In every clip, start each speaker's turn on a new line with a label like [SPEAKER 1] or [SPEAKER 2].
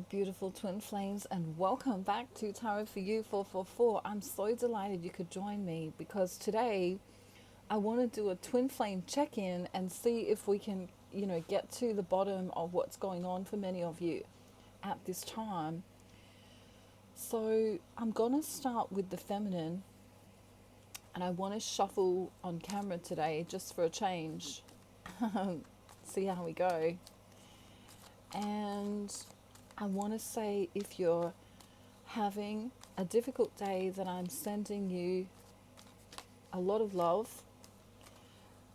[SPEAKER 1] beautiful twin flames, and welcome back to Tarot for You 444. I'm so delighted you could join me because today I want to do a twin flame check-in and see if we can, get to the bottom of what's going on for many of you at this time. So I'm going to start with the feminine, and I want to shuffle on camera today just for a change. See how we go. And I want to say, if you're having a difficult day, that I'm sending you a lot of love,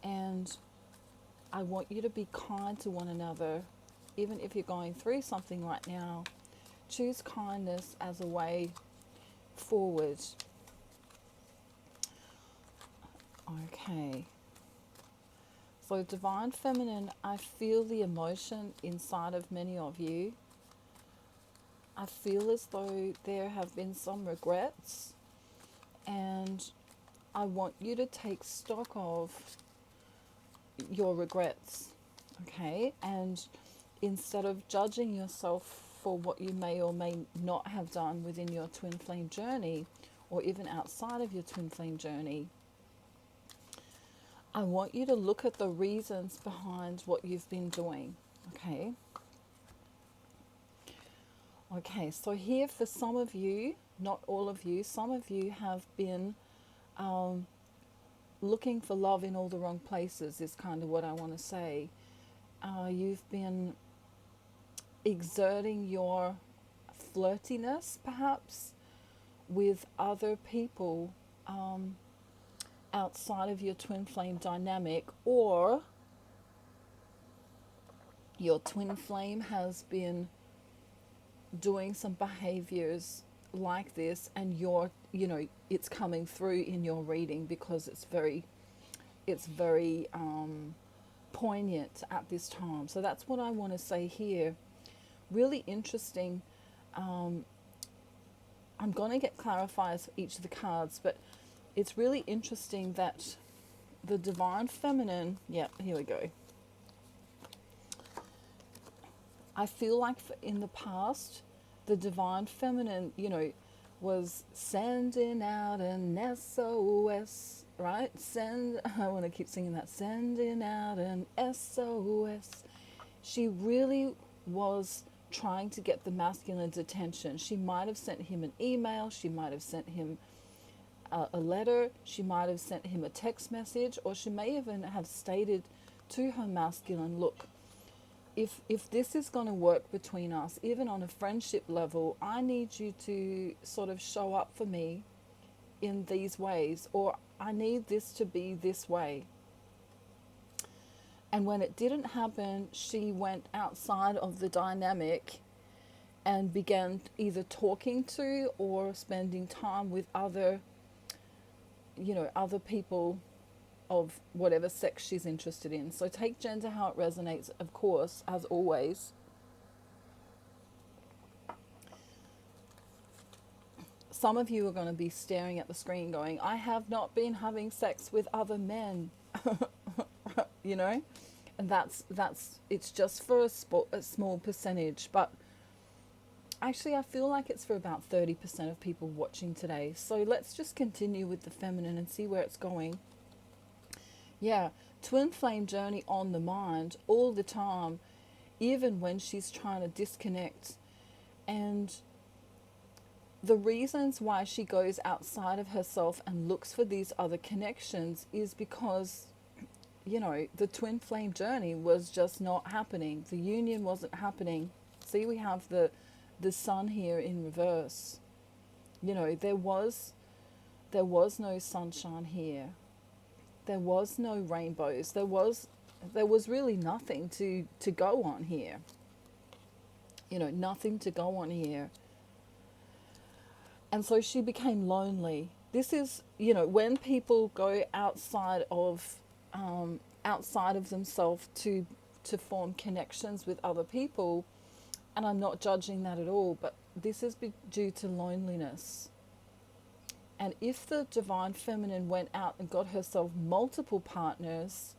[SPEAKER 1] and I want you to be kind to one another. Even if you're going through something right now, choose kindness as a way forward. Okay. So Divine Feminine, I feel the emotion inside of many of you. I feel as though there have been some regrets, and I want you to take stock of your regrets, okay? And instead of judging yourself for what you may or may not have done within your twin flame journey, or even outside of your twin flame journey, I want you to look at the reasons behind what you've been doing, okay? Okay, so here for some of you, not all of you, some of you have been looking for love in all the wrong places, is kind of what I want to say. You've been exerting your flirtiness, perhaps, with other people outside of your twin flame dynamic, or your twin flame has been doing some behaviors like this, and it's coming through in your reading because it's very poignant at this time. So that's what I want to say here. Really interesting. I'm going to get clarifiers for each of the cards, but it's really interesting that the Divine Feminine, here we go. I feel like in the past, the Divine Feminine, was sending out an SOS, right? I want to keep singing that. Sending out an SOS. She really was trying to get the masculine's attention. She might have sent him an email. She might have sent him a letter. She might have sent him a text message, or she may even have stated to her masculine, look, if this is going to work between us, even on a friendship level, I need you to sort of show up for me in these ways, or I need this to be this way. And when it didn't happen, she went outside of the dynamic and began either talking to or spending time with other people of whatever sex she's interested in. So take gender how it resonates, of course, as always. Some of you are going to be staring at the screen going, I have not been having sex with other men. And that's it's just for a small percentage, but actually I feel like it's for about 30% of people watching today. So let's just continue with the feminine and see where it's going. Yeah, twin flame journey on the mind all the time, even when she's trying to disconnect. And the reasons why she goes outside of herself and looks for these other connections is because, the twin flame journey was just not happening. The union wasn't happening. See, we have the sun here in reverse. There was no sunshine here. There was no rainbows. There was really nothing to go on here. Nothing to go on here. And so she became lonely. This is, when people go outside of themselves to form connections with other people, and I'm not judging that at all, but this is due to loneliness. And if the Divine Feminine went out and got herself multiple partners,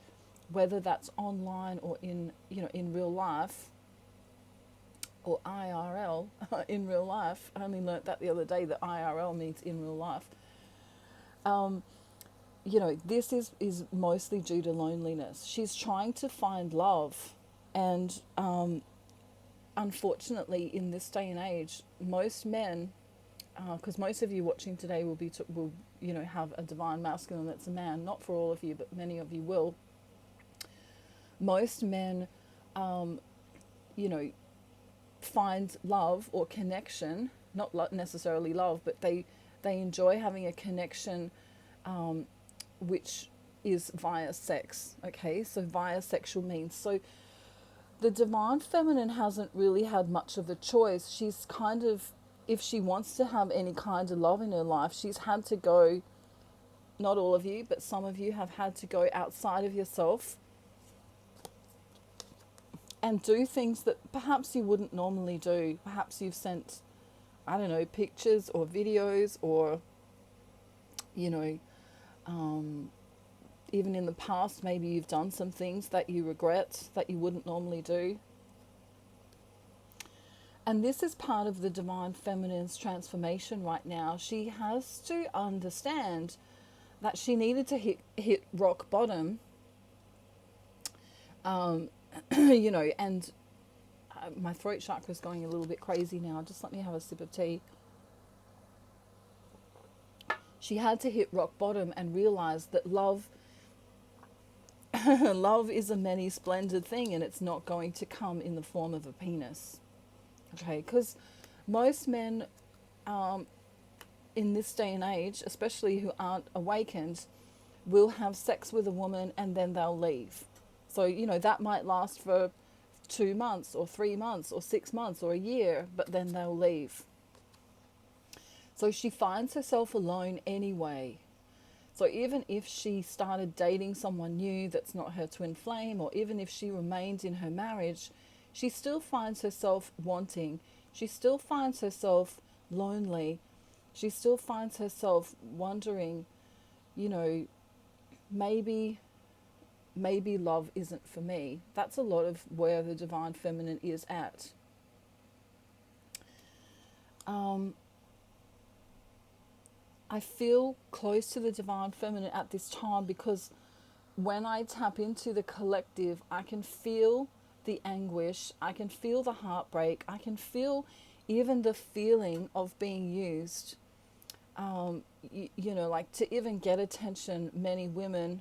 [SPEAKER 1] whether that's online or in real life, or IRL, in real life. I only learnt that the other day, that IRL means in real life. Um, this is mostly due to loneliness. She's trying to find love, and unfortunately, in this day and age, most men, because most of you watching today will have a divine masculine that's a man. Not for all of you, but many of you will. Most men, you know, find love or connection, not necessarily love, but they enjoy having a connection, which is via sex. Okay, so via sexual means. So the divine feminine hasn't really had much of a choice. She's kind of, if she wants to have any kind of love in her life, she's had to go, not all of you, but some of you have had to go outside of yourself and do things that perhaps you wouldn't normally do. Perhaps you've sent, I don't know, pictures or videos, or, even in the past, maybe you've done some things that you regret that you wouldn't normally do. And this is part of the divine feminine's transformation right now. She has to understand that she needed to hit rock bottom, and my throat chakra is going a little bit crazy now. Just let me have a sip of tea. She had to hit rock bottom and realize that love is a many splendid thing, and it's not going to come in the form of a penis. Okay, because most men in this day and age, especially who aren't awakened, will have sex with a woman and then they'll leave. So, that might last for 2 months or 3 months or 6 months or a year, but then they'll leave. So she finds herself alone anyway. So even if she started dating someone new that's not her twin flame, or even if she remained in her marriage, she still finds herself wanting. She still finds herself lonely. She still finds herself wondering, maybe love isn't for me. That's a lot of where the divine feminine is at. I feel close to the divine feminine at this time, because when I tap into the collective, I can feel the anguish, I can feel the heartbreak, I can feel even the feeling of being used. Like, to even get attention, many women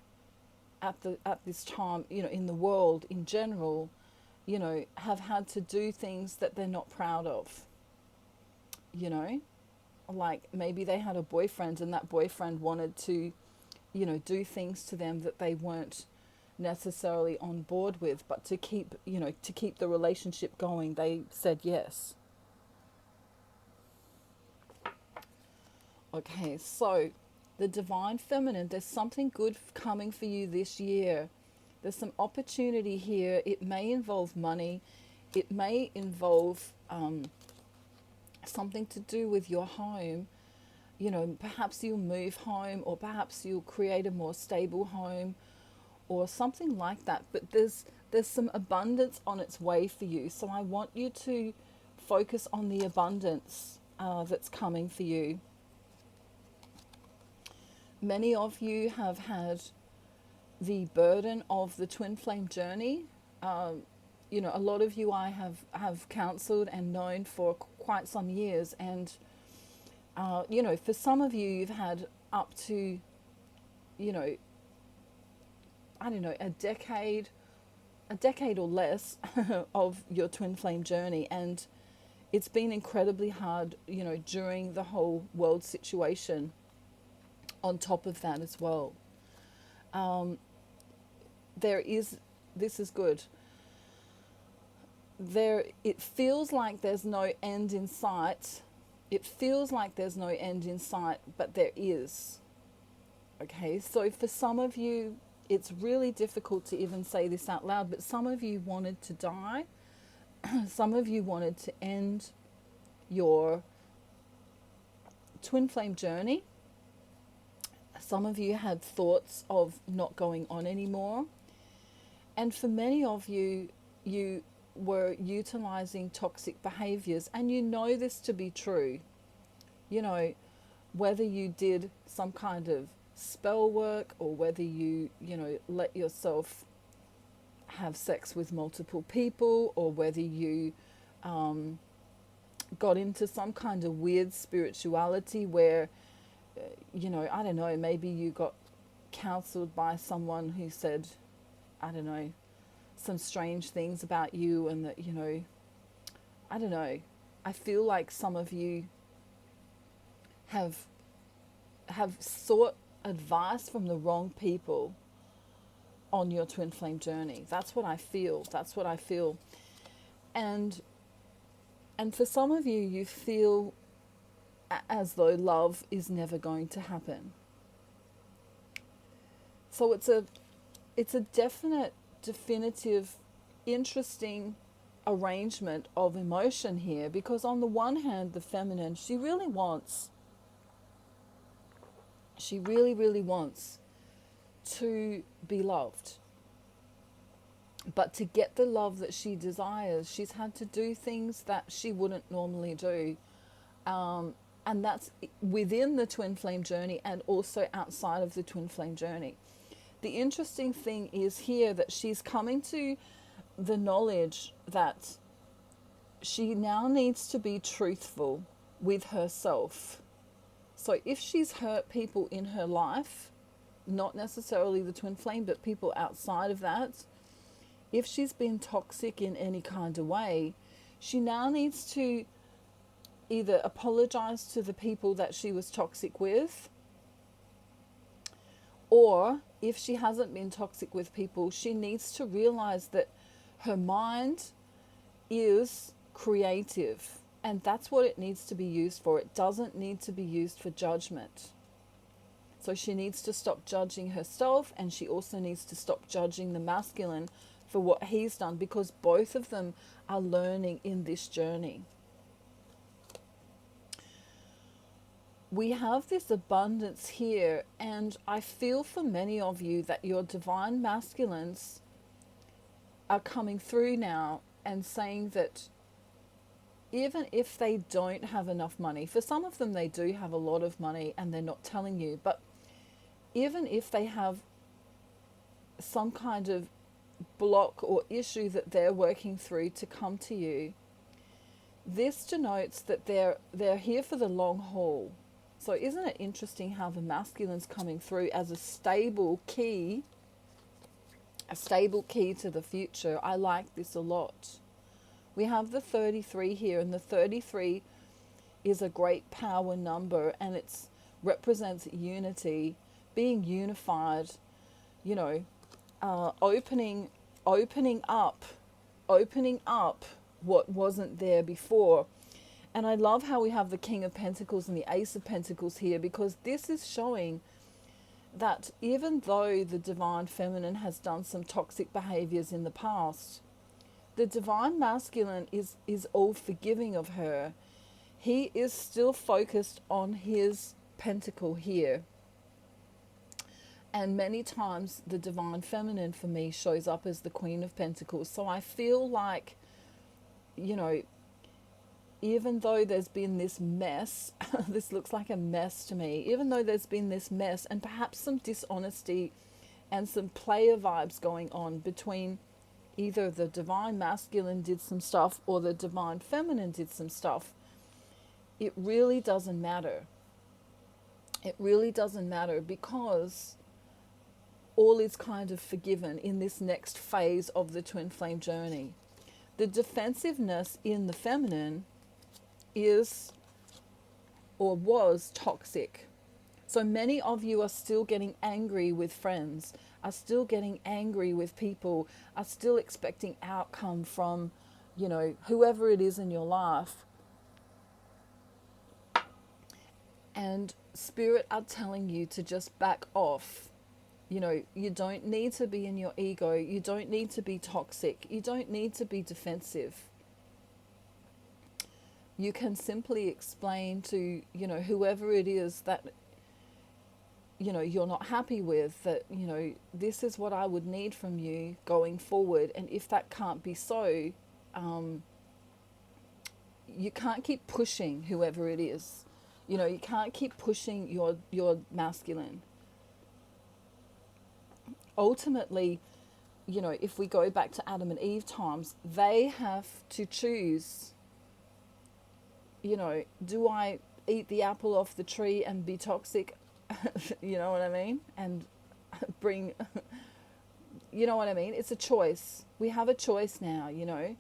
[SPEAKER 1] at this time, in the world in general, have had to do things that they're not proud of. Like, maybe they had a boyfriend and that boyfriend wanted to, do things to them that they weren't necessarily on board with, but to keep the relationship going, they said yes. Okay, so the divine feminine, there's something good coming for you this year. There's some opportunity here. It may involve money. It may involve something to do with your home. Perhaps you'll move home, or perhaps you'll create a more stable home, or something like that. But there's some abundance on its way for you. So I want you to focus on the abundance that's coming for you. Many of you have had the burden of the twin flame journey. A lot of you I have counseled and known for quite some years, and for some of you, you've had up to a decade or less of your twin flame journey, and it's been incredibly hard during the whole world situation on top of that as well. This is good. It feels like there's no end in sight. It feels like there's no end in sight, but there is. Okay, so for some of you, it's really difficult to even say this out loud, but some of you wanted to die. Some of you wanted to end your twin flame journey. Some of you had thoughts of not going on anymore. And for many of you, you were utilizing toxic behaviors, and you know this to be true, you know, whether you did some kind of spell work, or whether you let yourself have sex with multiple people, or whether you got into some kind of weird spirituality where, I don't know, maybe you got counseled by someone who said, I don't know, some strange things about you, and that, I don't know. I feel like some of you have sought advice from the wrong people on your twin flame journey. That's what I feel. And for some of you, you feel as though love is never going to happen. So it's a definitive, interesting arrangement of emotion here, because on the one hand, the feminine, she really, really wants to be loved. But to get the love that she desires, she's had to do things that she wouldn't normally do. And that's within the twin flame journey and also outside of the twin flame journey. The interesting thing is here that she's coming to the knowledge that she now needs to be truthful with herself. So if she's hurt people in her life, not necessarily the twin flame, but people outside of that, if she's been toxic in any kind of way, she now needs to either apologize to the people that she was toxic with, or if she hasn't been toxic with people, she needs to realize that her mind is creative, and that's what it needs to be used for. It doesn't need to be used for judgment. So she needs to stop judging herself, and she also needs to stop judging the masculine for what he's done, because both of them are learning in this journey. We have this abundance here, and I feel for many of you that your divine masculines are coming through now and saying that even if they don't have enough money, for some of them they do have a lot of money and they're not telling you, but even if they have some kind of block or issue that they're working through to come to you, this denotes that they're here for the long haul. So isn't it interesting how the masculine's coming through as a stable key to the future? I like this a lot. We have the 33 here, and the 33 is a great power number, and it represents unity, being unified, opening up what wasn't there before. And I love how we have the King of Pentacles and the Ace of Pentacles here, because this is showing that even though the divine feminine has done some toxic behaviors in the past, the divine masculine is all forgiving of her. He is still focused on his pentacle here. And many times the divine feminine for me shows up as the Queen of Pentacles. So I feel like, even though there's been this mess, this looks like a mess to me, even though there's been this mess and perhaps some dishonesty and some player vibes going on between either the divine masculine did some stuff or the divine feminine did some stuff, it really doesn't matter. It really doesn't matter, because all is kind of forgiven in this next phase of the twin flame journey. The defensiveness in the feminine is or was toxic. So many of you are still getting angry with friends, are still getting angry with people, are still expecting outcome from, whoever it is in your life. And Spirit are telling you to just back off. You don't need to be in your ego. You don't need to be toxic. You don't need to be defensive. You can simply explain to, whoever it is that, you're not happy with, that, this is what I would need from you going forward. And if that can't be so, you can't keep pushing whoever it is. You know, you can't keep pushing your masculine. Ultimately, you know, if we go back to Adam and Eve times, they have to choose, you know, do I eat the apple off the tree and be toxic? You know what I mean? And bring, you know what I mean? It's a choice. We have a choice now, you know.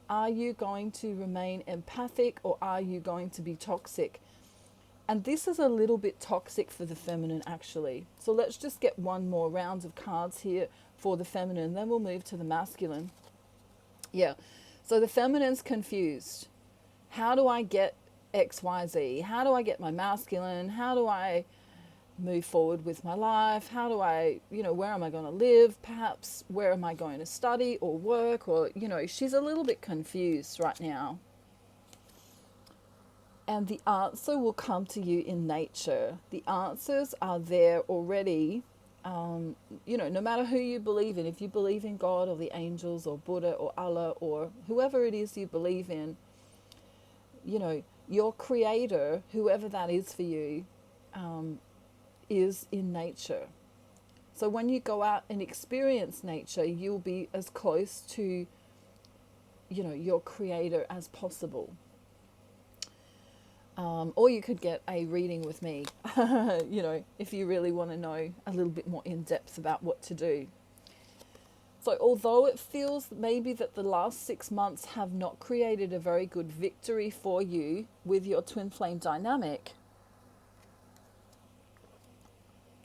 [SPEAKER 1] Are you going to remain empathic or are you going to be toxic? And this is a little bit toxic for the feminine, actually. So let's just get one more round of cards here for the feminine. Then we'll move to the masculine. Yeah. So the feminine's confused. How do I get X, Y, Z? How do I get my masculine? How do I move forward with my life? How do I, you know, where am I going to live? Perhaps where am I going to study or work? Or, you know, she's a little bit confused right now. And the answer will come to you in nature. The answers are there already. You know, no matter who you believe in, if you believe in God or the angels or Buddha or Allah or whoever it is you believe in, you know, your creator, whoever that is for you, is in nature. So when you go out and experience nature, you'll be as close to, you know, your creator as possible. Or you could get a reading with me, you know, if you really want to know a little bit more in depth about what to do. So although it feels maybe that the last 6 months have not created a very good victory for you with your twin flame dynamic,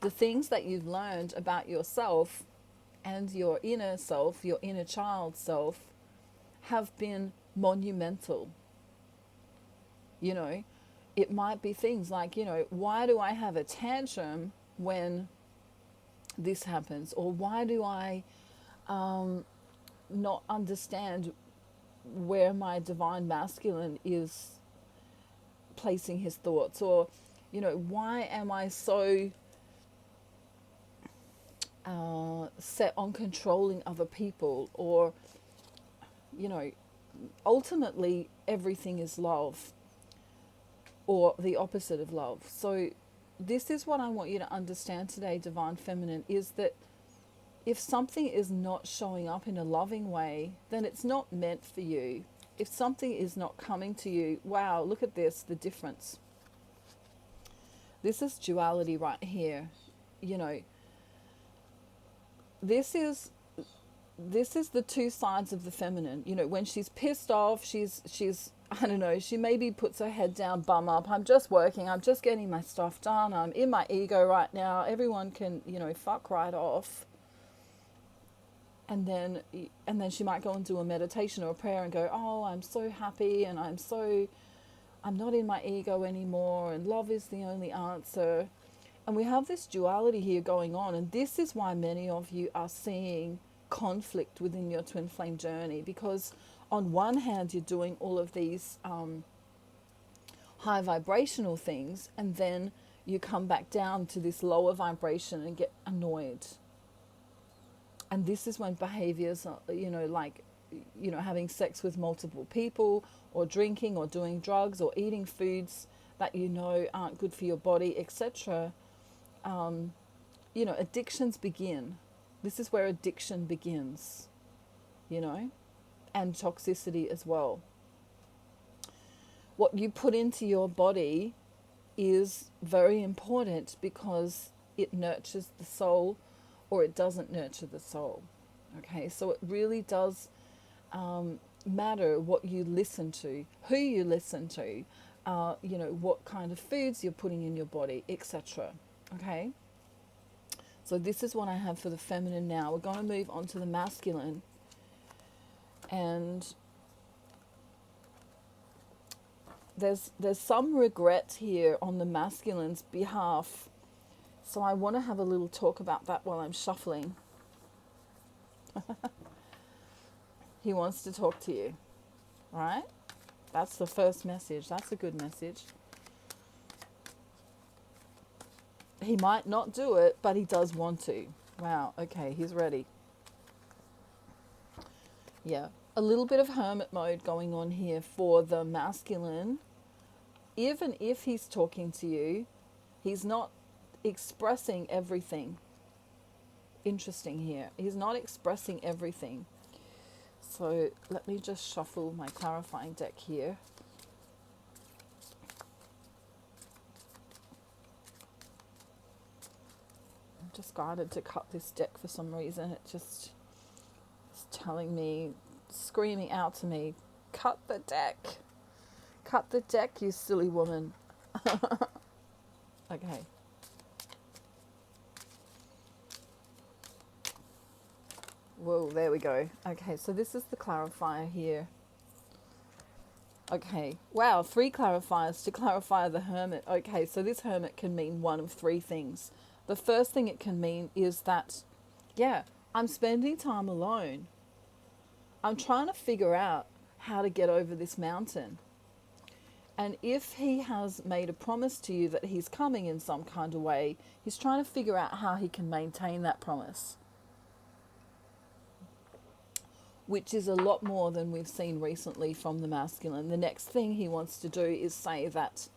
[SPEAKER 1] the things that you've learned about yourself and your inner self, your inner child self, have been monumental. You know, it might be things like, you know, why do I have a tantrum when this happens? Or why do I not understand where my divine masculine is placing his thoughts? Or, you know, why am I so set on controlling other people? Or, you know, ultimately everything is love, or the opposite of love. So this is what I want you to understand today, Divine Feminine, is that if something is not showing up in a loving way, then it's not meant for you. If something is not coming to you, wow, look at this, the difference. This is duality right here. You know, this is the two sides of the feminine. You know, when she's pissed off, she's I don't know, she maybe puts her head down, bum up. I'm just working. I'm just getting my stuff done. I'm in my ego right now. Everyone can, you know, fuck right off. And then she might go and do a meditation or a prayer and go, oh, I'm so happy and I'm not in my ego anymore and love is the only answer. And we have this duality here going on. And this is why many of you are seeing conflict within your twin flame journey, because on one hand you're doing all of these high vibrational things, and then you come back down to this lower vibration and get annoyed. And this is when behaviors are, you know, like, you know, having sex with multiple people, or drinking, or doing drugs, or eating foods that you know aren't good for your body, etc. You know, addictions begin. This is where addiction begins, you know, and toxicity as well. What you put into your body is very important, because it nurtures the soul or it doesn't nurture the soul. Okay, so it really does matter what you listen to, who you listen to, you know, what kind of foods you're putting in your body, etc. Okay, so this is what I have for the feminine now. We're going to move on to the masculine. And there's some regret here on the masculine's behalf. So I want to have a little talk about that while I'm shuffling. He wants to talk to you, right? That's the first message. That's a good message. He might not do it, but he does want to. Wow, okay, he's ready. Yeah. A little bit of hermit mode going on here for the masculine. Even if he's talking to you, he's not expressing everything. Interesting here. He's not expressing everything. So let me just shuffle my clarifying deck here. I'm just guided to cut this deck for some reason. It just is telling me, screaming out to me, cut the deck. Cut the deck, you silly woman. Okay. Whoa, there we go. Okay, so this is the clarifier here. Okay, wow, 3 clarifiers to clarify the hermit. Okay, so this hermit can mean one of 3 things. The first thing it can mean is that, yeah, I'm spending time alone. I'm trying to figure out how to get over this mountain. And if he has made a promise to you that he's coming in some kind of way, he's trying to figure out how he can maintain that promise, which is a lot more than we've seen recently from the masculine. The next thing he wants to do is say that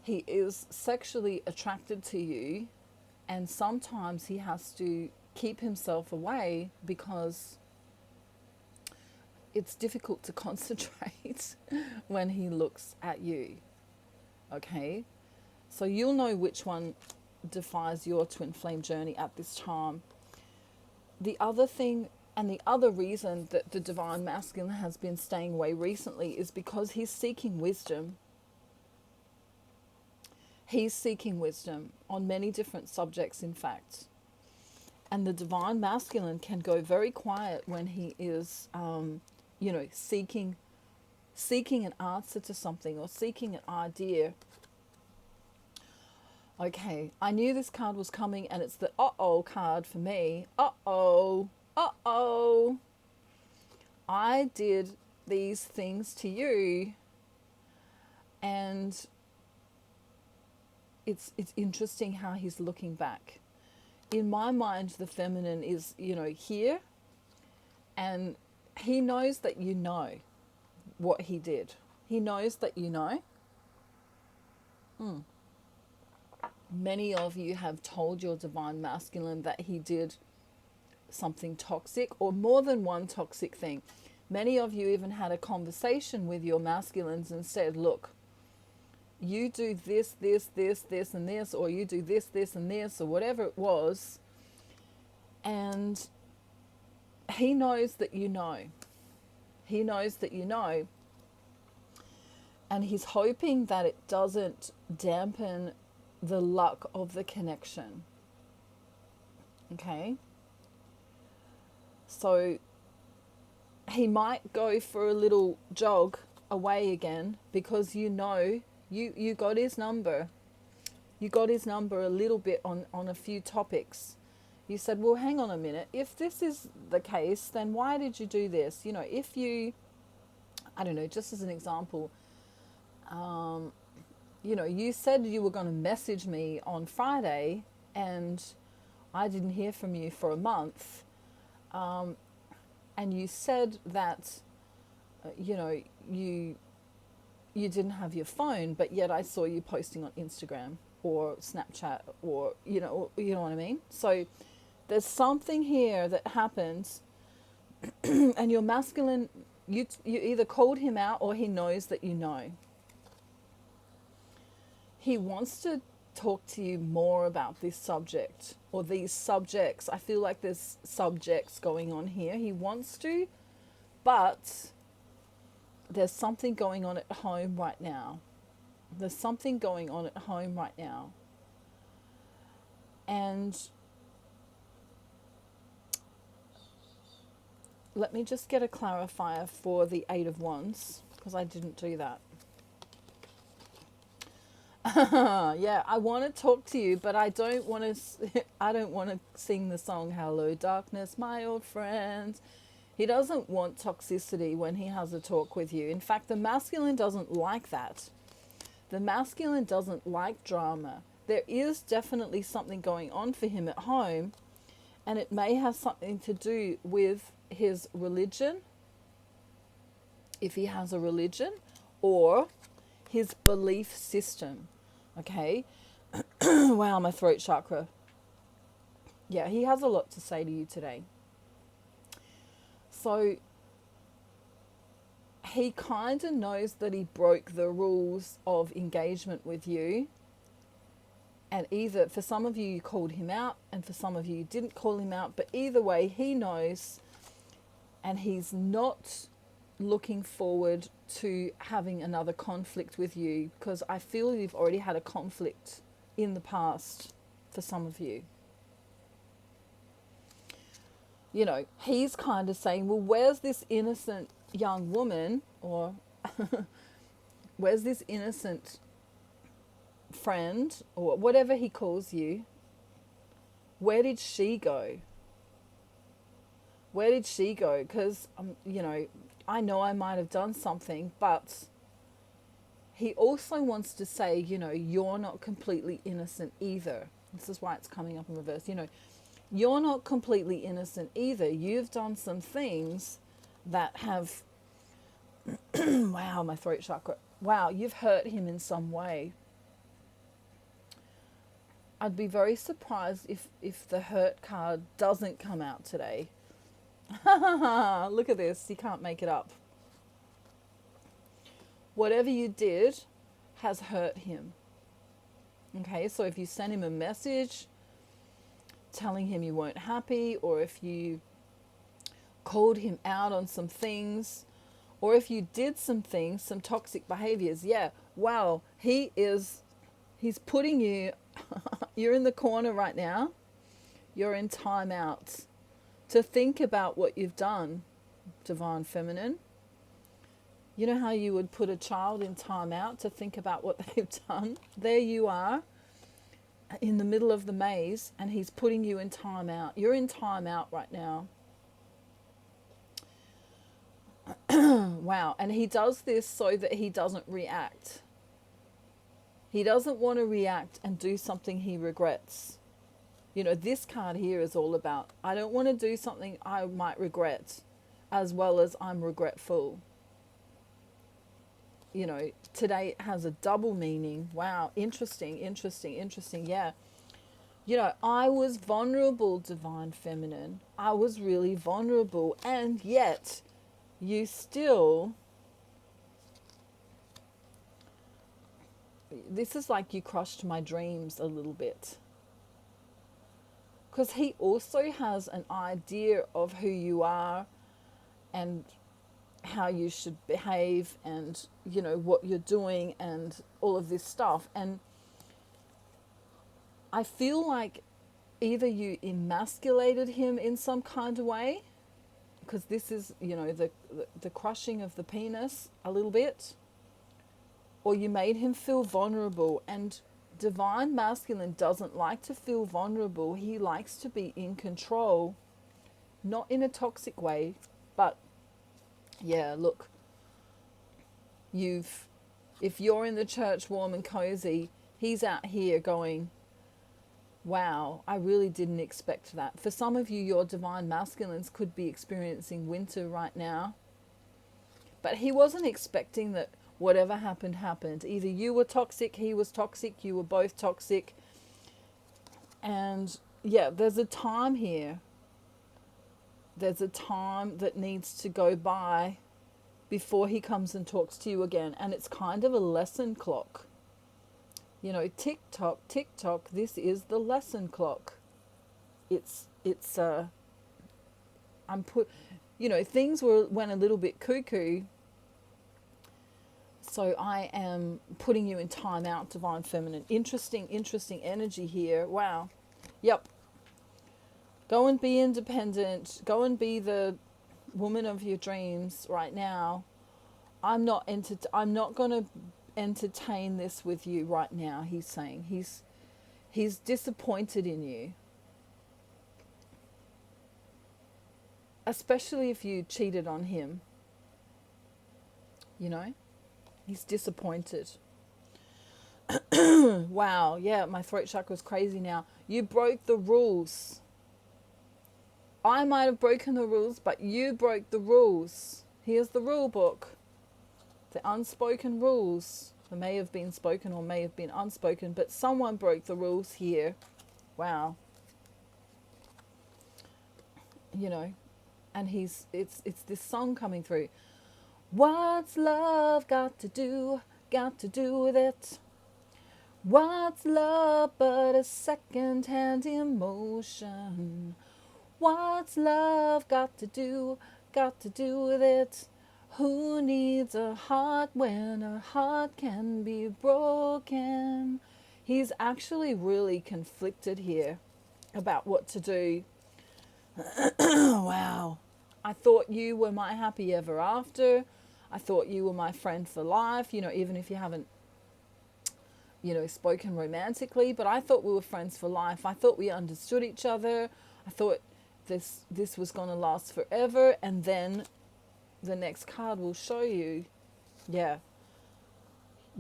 [SPEAKER 1] he is sexually attracted to you, and sometimes he has to keep himself away because it's difficult to concentrate when he looks at you. Okay? So you'll know which one defies your twin flame journey at this time. The other thing, and the other reason that the divine masculine has been staying away recently, is because he's seeking wisdom. He's seeking wisdom on many different subjects, in fact. And the divine masculine can go very quiet when he is, seeking an answer to something or seeking an idea. Okay, I knew this card was coming, and it's the uh-oh card for me. Uh-oh. Uh-oh. I did these things to you. And it's interesting how he's looking back. In my mind, the feminine is, here, and he knows that you know what he did. He knows that you know. Many of you have told your divine masculine that he did something toxic, or more than one toxic thing. Many of you even had a conversation with your masculines and said, look, you do this, this, this, this, and this, or you do this, this, and this, or whatever it was. And he knows that you know. He knows that you know. And he's hoping that it doesn't dampen the luck of the connection. Okay? So he might go for a little jog away again because you got his number. You got his number a little bit on a few topics. You said, well, hang on a minute. If this is the case, then why did you do this? If you, I don't know, just as an example, you said you were going to message me on Friday and I didn't hear from you for a month. And you said that, you didn't have your phone, but yet I saw you posting on Instagram or Snapchat or, you know what I mean? So there's something here that happens and your masculine, you either called him out or he knows that you know. He wants to talk to you more about this subject or these subjects. I feel like there's subjects going on here. He wants to, but there's something going on at home right now. There's something going on at home right now. And let me just get a clarifier for the 8 of Wands, because I didn't do that. Yeah, I want to talk to you, but I don't want to sing the song Hello Darkness, my old friend. He doesn't want toxicity when he has a talk with you. In fact, the masculine doesn't like that. The masculine doesn't like drama. There is definitely something going on for him at home, and it may have something to do with his religion, if he has a religion, or his belief system. Okay. Wow, my throat chakra. Yeah, he has a lot to say to you today. So he kind of knows that he broke the rules of engagement with you. And either, for some of you, you called him out, and for some of you, you didn't call him out. But either way, he knows, and he's not looking forward to having another conflict with you, because I feel you've already had a conflict in the past for some of you. You know, he's kind of saying, well, where's this innocent young woman, or where's this innocent friend, or whatever he calls you? Where did she go? Where did she go? Because, you know I might have done something, but he also wants to say, you know, you're not completely innocent either. This is why it's coming up in reverse. You know, you're not completely innocent either. You've done some things that have, wow, my throat chakra. Wow, you've hurt him in some way. I'd be very surprised if the hurt card doesn't come out today. Look at this. You can't make it up. Whatever you did has hurt him. Okay, so if you sent him a message telling him you weren't happy, or if you called him out on some things, or if you did some things, some toxic behaviors, yeah, wow, he's putting you, you're in the corner right now. You're in timeout to think about what you've done, Divine Feminine. You know how you would put a child in timeout to think about what they've done? There you are in the middle of the maze, and he's putting you in timeout. You're in timeout right now. Wow. And he does this so that he doesn't react. He doesn't want to react and do something he regrets. You know, this card here is all about, I don't want to do something I might regret, as well as I'm regretful. You know, today has a double meaning. Wow, interesting. Yeah. You know, I was vulnerable, Divine Feminine. I was really vulnerable. And yet, you still... This is like you crushed my dreams a little bit. Because he also has an idea of who you are and how you should behave, and, you know, what you're doing and all of this stuff. And I feel like either you emasculated him in some kind of way, because this is, you know, the crushing of the penis a little bit, or you made him feel vulnerable. And Divine Masculine doesn't like to feel vulnerable. He likes to be in control, not in a toxic way, but yeah, look, if you're in the church warm and cozy, he's out here going, wow, I really didn't expect that. For some of you, your Divine Masculines could be experiencing winter right now. But he wasn't expecting that whatever happened, happened. Either you were toxic, he was toxic, you were both toxic. And yeah, there's a time here. There's a time that needs to go by before he comes and talks to you again. And it's kind of a lesson clock. You know, tick tock, this is the lesson clock. Things went a little bit cuckoo. So I am putting you in time out, Divine Feminine. Interesting energy here. Wow. Yep. Go and be independent. Go and be the woman of your dreams right now. I'm not going to entertain this with you right now, he's saying. He's disappointed in you. Especially if you cheated on him. You know? He's disappointed. Wow, yeah, my throat chakra is crazy now. You broke the rules. I might have broken the rules, but you broke the rules. Here's the rule book. The unspoken rules. They may have been spoken or may have been unspoken, but someone broke the rules here. Wow. You know, and it's this song coming through. What's love got to do with it? What's love but a second-hand emotion? What's love got to do with it? Who needs a heart when a heart can be broken? He's actually really conflicted here about what to do. Wow. I thought you were my happy ever after. I thought you were my friend for life, you know, even if you haven't, you know, spoken romantically, but I thought we were friends for life. I thought we understood each other. I thought this was going to last forever. And then the next card will show you, yeah,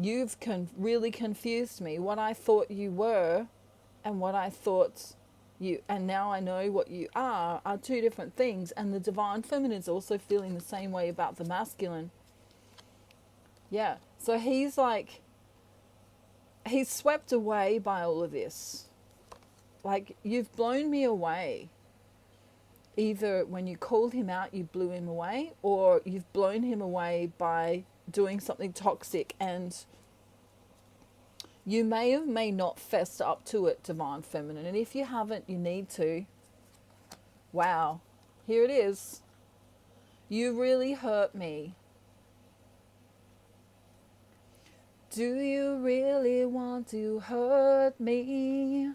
[SPEAKER 1] you've really confused me. What I thought you were and what I thought you, and now I know what you are two different things. And the divine feminine is also feeling the same way about the masculine. Yeah, so he's like, he's swept away by all of this. Like, you've blown me away. Either when you called him out, you blew him away, or you've blown him away by doing something toxic, and you may or may not fess up to it, divine feminine. And if you haven't, you need to. Wow, here it is. You really hurt me. Do you really want to hurt me?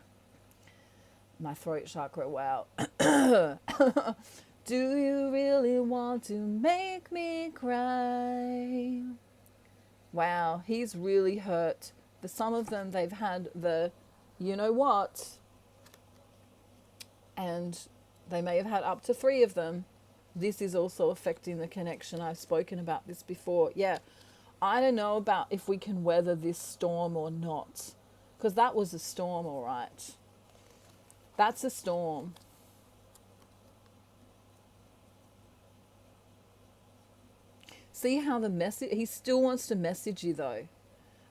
[SPEAKER 1] My throat chakra, wow. Do you really want to make me cry? Wow, he's really hurt. For some of them, they've had the, you know what? And they may have had up to 3 of them. This is also affecting the connection. I've spoken about this before. Yeah, I don't know about if we can weather this storm or not. Because that was a storm, all right. That's a storm. See how the message, he still wants to message you though.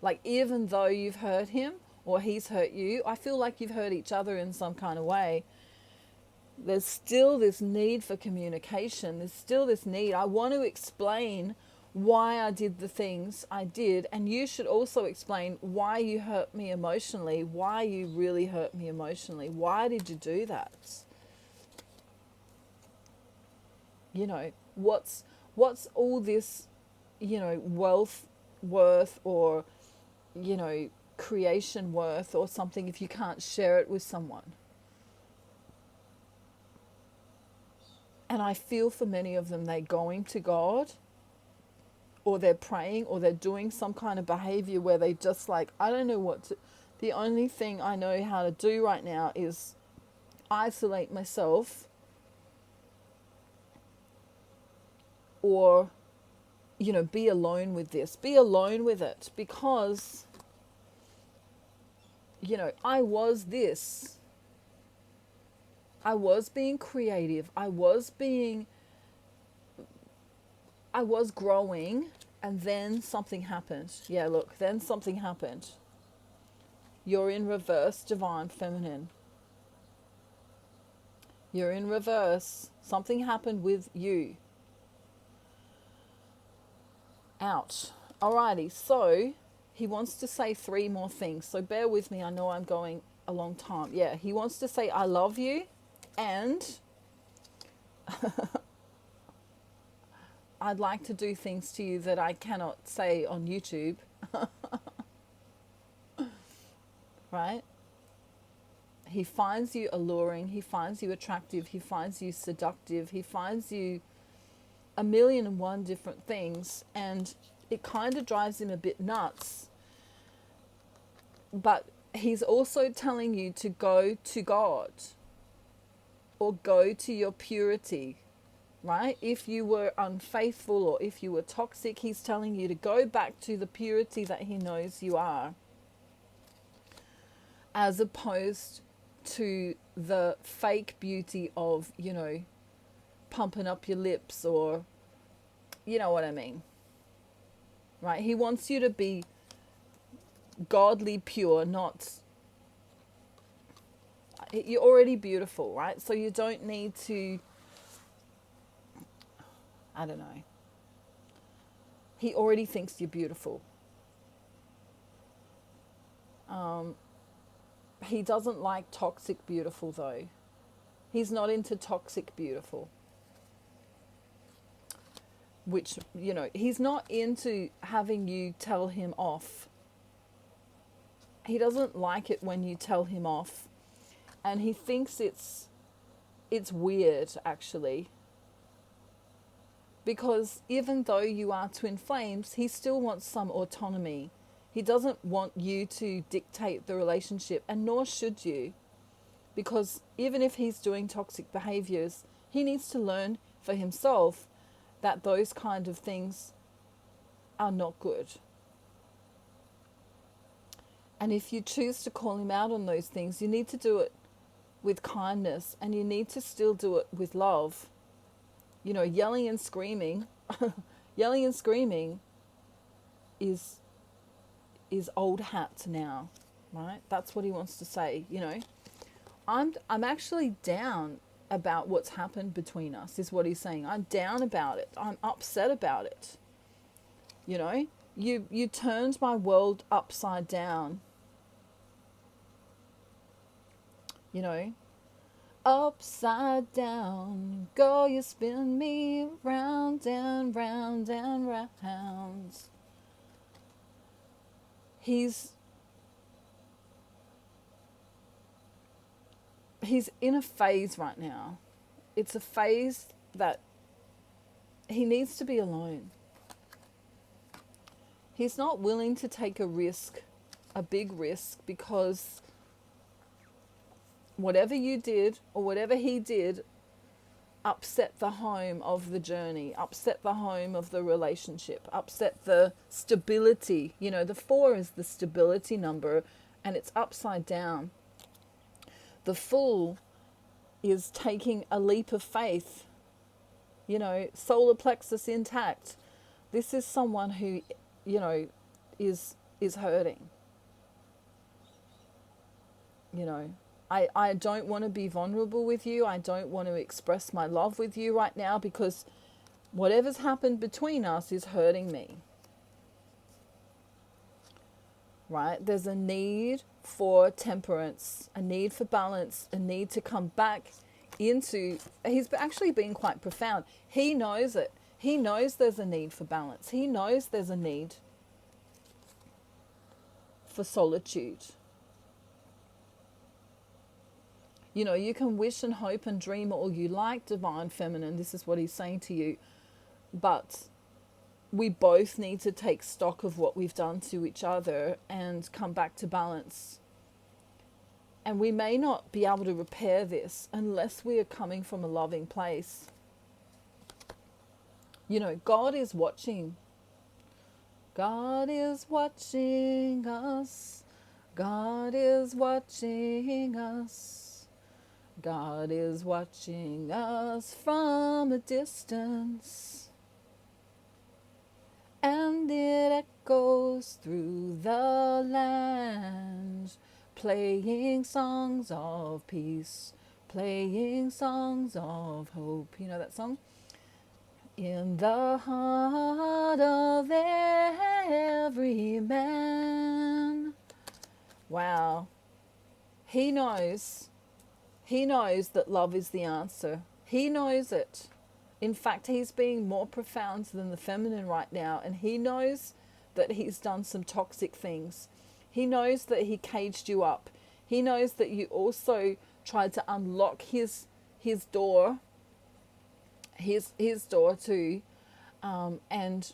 [SPEAKER 1] Like, even though you've hurt him or he's hurt you, I feel like you've hurt each other in some kind of way. There's still this need for communication. There's still this need. I want to explain why I did the things I did. And you should also explain why you hurt me emotionally, why you really hurt me emotionally. Why did you do that? You know, what's all this, you know, wealth worth, or, you know, creation worth or something if you can't share it with someone? And I feel for many of them, they're going to God, or they're praying, or they're doing some kind of behavior where they just like, I don't know what to, the only thing I know how to do right now is isolate myself, or, you know, be alone with this, be alone with it, because, you know, I was this. I was being creative. I was growing, and then something happened. Yeah, look, then something happened. You're in reverse, divine feminine. You're in reverse. Something happened with you. Ouch. Alrighty, so he wants to say 3 more things. So bear with me. I know I'm going a long time. Yeah, he wants to say, I love you. And I'd like to do things to you that I cannot say on YouTube. Right? He finds you alluring. He finds you attractive. He finds you seductive. He finds you 1,000,001 different things. And it kind of drives him a bit nuts. But he's also telling you to go to God, or go to your purity, right? If you were unfaithful or if you were toxic, he's telling you to go back to the purity that he knows you are, as opposed to the fake beauty of, pumping up your lips, or you know what I mean, right? He wants you to be godly pure, not, you're already beautiful, right? So you don't need to, I don't know. He already thinks you're beautiful. He doesn't like toxic beautiful, though. He's not into toxic beautiful. Which, he's not into having you tell him off. He doesn't like it when you tell him off. And he thinks it's weird, actually. Because even though you are twin flames, he still wants some autonomy. He doesn't want you to dictate the relationship, and nor should you. Because even if he's doing toxic behaviors, he needs to learn for himself that those kind of things are not good. And if you choose to call him out on those things, you need to do it with kindness, and you need to still do it with love. Yelling and screaming, yelling and screaming is old hat now, right? That's what he wants to say. I'm actually down about what's happened between us, is what he's saying. I'm down about it. I'm upset about it. You turned my world upside down. Upside down, go, you spin me round and round and round. He's in a phase right now. It's a phase that he needs to be alone. He's not willing to take a risk, a big risk, because whatever you did or whatever he did upset the home of the journey, upset the home of the relationship, upset the stability. The 4 is the stability number, and it's upside down. The Fool is taking a leap of faith, solar plexus intact. This is someone who, is hurting. I don't want to be vulnerable with you. I don't want to express my love with you right now, because whatever's happened between us is hurting me. Right? There's a need for temperance, a need for balance, a need to come back into... He's actually been quite profound. He knows it. He knows there's a need for balance. He knows there's a need for solitude. You can wish and hope and dream all you like, Divine Feminine. This is what he's saying to you. But we both need to take stock of what we've done to each other and come back to balance. And we may not be able to repair this unless we are coming from a loving place. God is watching. God is watching us. God is watching us. God is watching us from a distance, and it echoes through the land, playing songs of peace, playing songs of hope. You know that song? In the heart of every man. Wow. He knows that love is the answer. He knows it. In fact, he's being more profound than the feminine right now, and he knows that he's done some toxic things. He knows that he caged you up. He knows that you also tried to unlock his door, his door too, and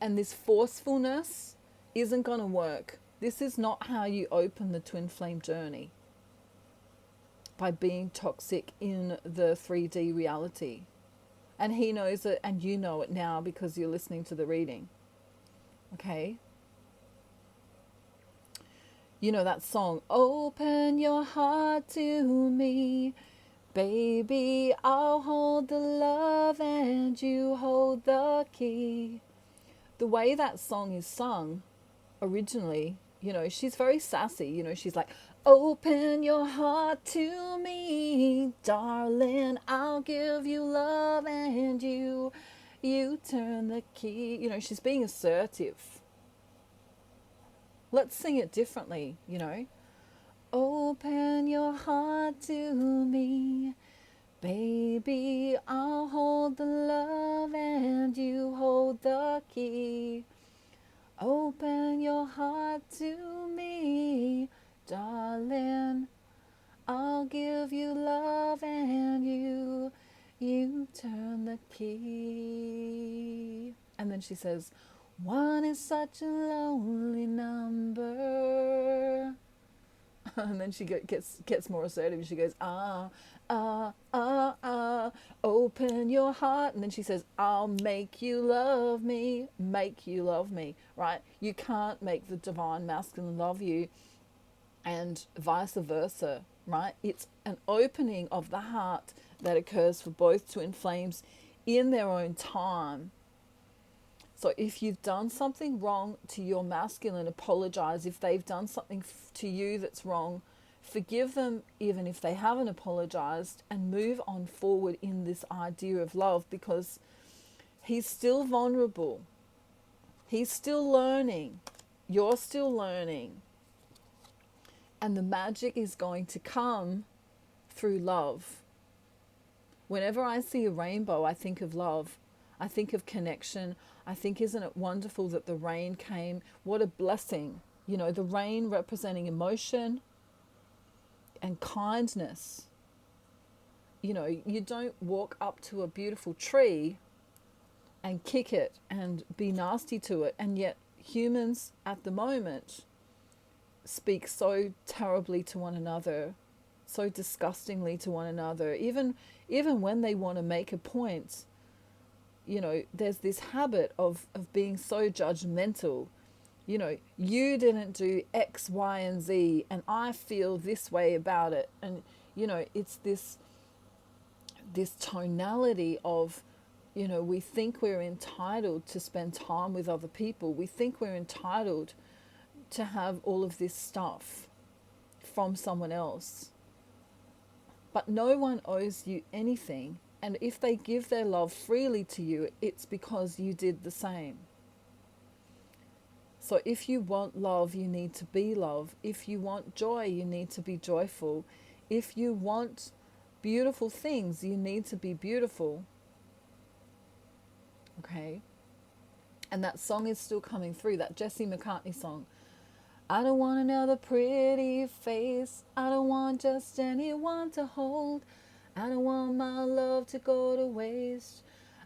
[SPEAKER 1] this forcefulness isn't going to work. This is not how you open the twin flame journey, by being toxic in the 3D reality. And he knows it, and you know it now because you're listening to the reading. Okay? You know that song, Open Your Heart to Me. Baby, I'll hold the love and you hold the key. The way that song is sung originally, you know, she's very sassy. You know, she's like, Open your heart to me, darling. I'll give you love and you turn the key. You know, she's being assertive. Let's sing it differently, you know. Open your heart to me. Baby, I'll hold the love and you hold the key. Open your heart to me, darling. I'll give you love and you turn the key. And then she says, one is such a lonely number. And then she gets more assertive. She goes, open your heart. And then she says, I'll make you love me, right? You can't make the divine masculine love you, and vice versa, right? It's an opening of the heart that occurs for both twin flames in their own time. So if you've done something wrong to your masculine, apologize. If they've done something to you that's wrong, forgive them even if they haven't apologized, and move on forward in this idea of love, because he's still vulnerable. He's still learning. You're still learning. And the magic is going to come through love. Whenever I see a rainbow, I think of love. I think of connection. I think, isn't it wonderful that the rain came? What a blessing. You know, the rain representing emotion and kindness. You know, you don't walk up to a beautiful tree and kick it and be nasty to it. And yet humans at the moment speak so terribly to one another, so disgustingly to one another. Even when they want to make a point, you know, there's this habit of being so judgmental. You know, you didn't do X, Y, and Z, and I feel this way about it. And, you know, it's this tonality of, you know, we think we're entitled to spend time with other people. We think we're entitled to have all of this stuff from someone else. But no one owes you anything. And if they give their love freely to you, it's because you did the same. So if you want love, you need to be love. If you want joy, you need to be joyful. If you want beautiful things, you need to be beautiful. Okay? And that song is still coming through, that Jesse McCartney song. I don't want another pretty face. I don't want just anyone to hold. I don't want my love to go to waste.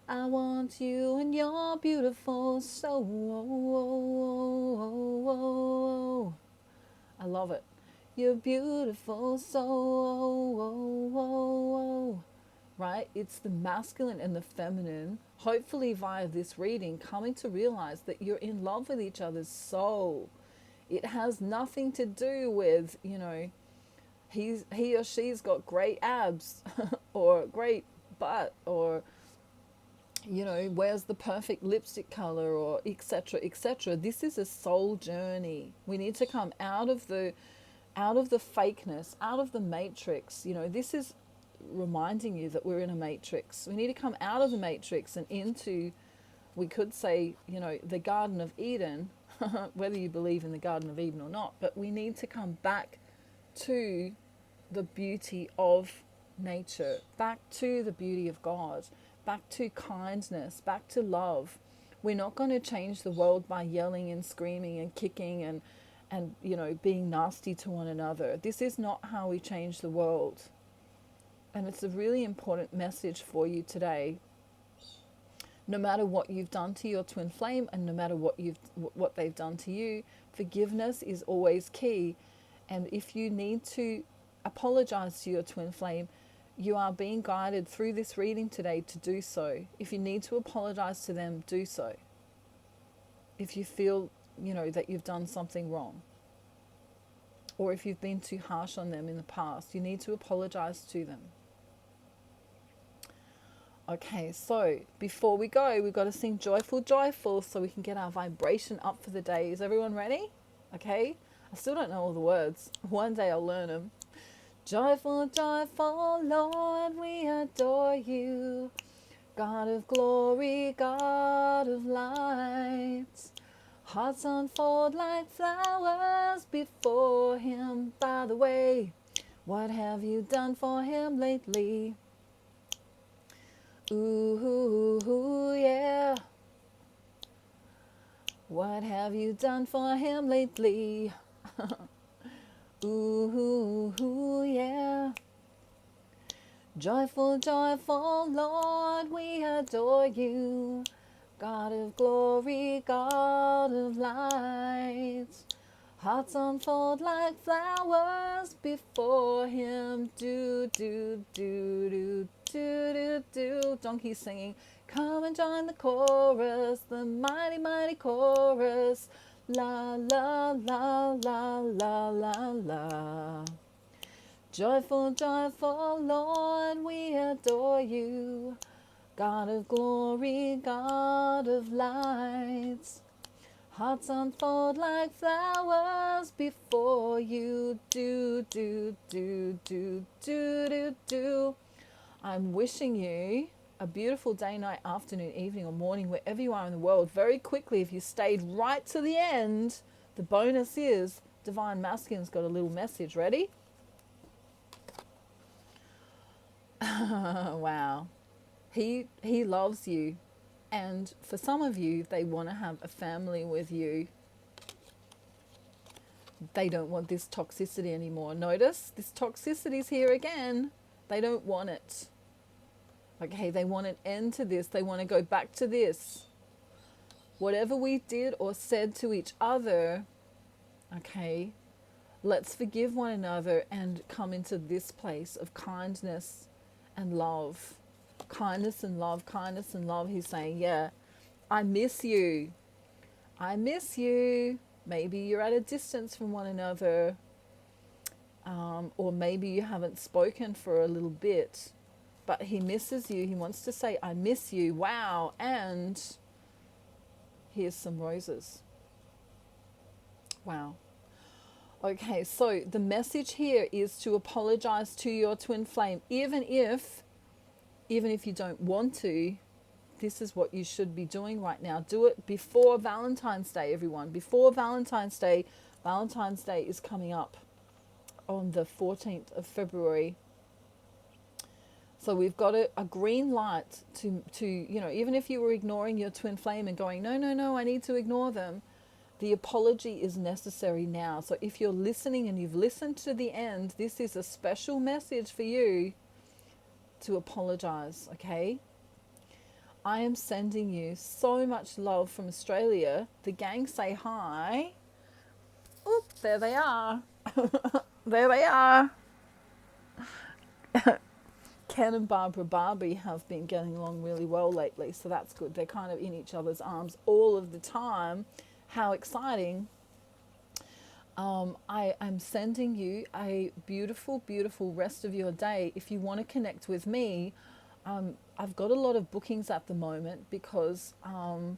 [SPEAKER 1] I want you and your beautiful soul. I love it. Your beautiful soul. Right? It's the masculine and the feminine, hopefully via this reading, coming to realize that you're in love with each other's soul. It has nothing to do with, you know, he or she's got great abs or great butt, or, you know, wears the perfect lipstick color, or etc., etc. This is a soul journey. We need to come out of the fakeness, out of the matrix. You know, this is reminding you that we're in a matrix. We need to come out of the matrix and into, we could say, you know, the Garden of Eden, whether you believe in the Garden of Eden or not, but we need to come back to the beauty of nature, back to the beauty of God, back to kindness, back to love. We're not going to change the world by yelling and screaming and kicking and you know, being nasty to one another. This is not how we change the world. And it's a really important message for you today. No matter what you've done to your twin flame, and no matter what they've done to you, forgiveness is always key. And if you need to apologize to your twin flame, you are being guided through this reading today to do so. If you need to apologize to them, do so. If you feel, you know, that you've done something wrong. or if you've been too harsh on them in the past, you need to apologize to them. Okay, so before we go, we've got to sing Joyful, Joyful so we can get our vibration up for the day. Is everyone ready? Okay, I still don't know all the words. One day I'll learn them. Joyful, joyful, Lord, we adore you. God of glory, God of light. Hearts unfold like flowers before him. By the way, what have you done for him lately? Ooh, yeah. What have you done for him lately? Ooh, yeah. Joyful, joyful, Lord, we adore you. God of glory, God of light. Hearts unfold like flowers before him. Do, do, do, do, do, do, do. Donkey singing. Come and join the chorus, the mighty, mighty chorus. La, la, la, la, la, la, la. Joyful, joyful, Lord, we adore you. God of glory, God of light. Hearts unfold like flowers before you. Do, do, do, do, do, do, do. I'm wishing you a beautiful day, night, afternoon, evening, or morning, wherever you are in the world. Very quickly, if you stayed right to the end, the bonus is Divine Masculine's got a little message. Ready? Wow. He loves you. And for some of you, they want to have a family with you. They don't want this toxicity anymore. Notice, this toxicity's here again. They don't want it. Okay, they want an end to this. They want to go back to this. Whatever we did or said to each other, okay, let's forgive one another and come into this place of kindness and love. Kindness and love, kindness and love. He's saying, yeah, I miss you. I miss you. Maybe you're at a distance from one another. Or maybe you haven't spoken for a little bit. But he misses you. He wants to say, I miss you. Wow. And here's some roses. Wow. Okay, so the message here is to apologize to your twin flame, even if you don't want to. This is what you should be doing right now. Do it before Valentine's Day, everyone. Before Valentine's Day. Valentine's Day is coming up on the 14th of February. So we've got a green light to, you know, even if you were ignoring your twin flame and going, no, I need to ignore them, the apology is necessary now. So if you're listening and you've listened to the end, this is a special message for you to apologize, okay? I am sending you so much love from Australia. The gang say hi. Oop, there they are. There they are. Ken and Barbara Barbie have been getting along really well lately, so that's good. They're kind of in each other's arms all of the time. How exciting. I'm sending you a beautiful, beautiful rest of your day. If you want to connect with me, I've got a lot of bookings at the moment because I'm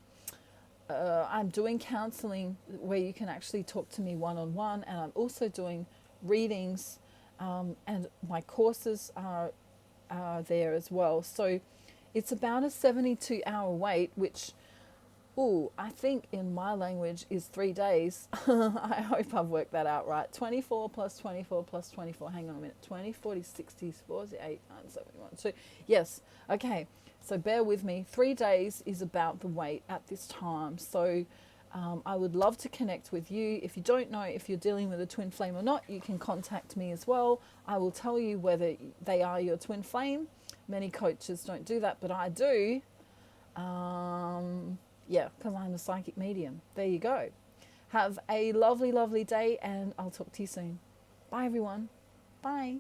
[SPEAKER 1] doing counseling where you can actually talk to me one-on-one, and I'm also doing readings, and my courses are there as well. So it's about a 72-hour wait, which, I think in my language is 3 days. I hope I've worked that out right. 24 plus 24 plus 24. Hang on a minute. 20, 40, 60, 40, 8, 9, 7, 1, 2. Yes. Okay. So bear with me. 3 days is about the wait at this time. So I would love to connect with you. If you don't know if you're dealing with a twin flame or not, you can contact me as well. I will tell you whether they are your twin flame. Many coaches don't do that, but I do. Yeah, because I'm a psychic medium. There you go. Have a lovely, lovely day, and I'll talk to you soon. Bye, everyone. Bye.